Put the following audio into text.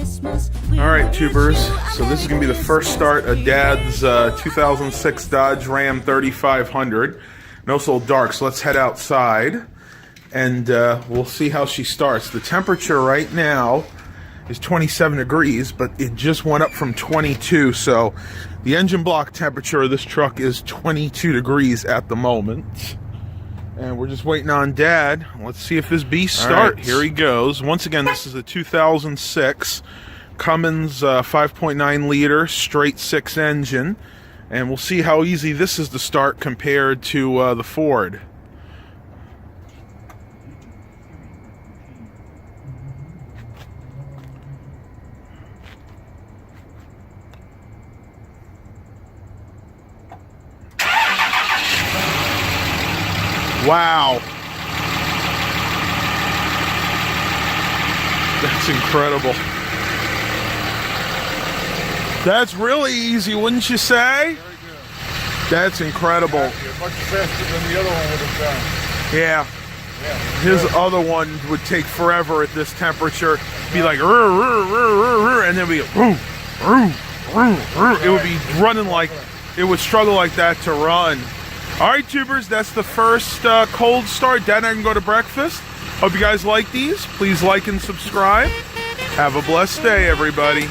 Alright, tubers, so this is going to be the first start of Dad's 2006 Dodge Ram 3500. No Soul Dark, so let's head outside and we'll see how she starts. The temperature right now is 27 degrees, but it just went up from 22, so the engine block temperature of this truck is 22 degrees at the moment. And we're just waiting on Dad. Let's see if this beast starts. Right, here he goes. Once again, this is a 2006 Cummins 5.9 liter straight 6 engine. And we'll see how easy this is to start compared to the Ford. Wow. That's incredible. That's really easy, wouldn't you say? Very good. That's incredible. Much faster than the other one would have done. Yeah. His other one would take forever at this temperature. Be like, and then be, it would be running like, it would struggle like that to run. All right, tubers, that's the first cold start. Dad and I can go to breakfast. Hope you guys like these. Please like and subscribe. Have a blessed day, everybody.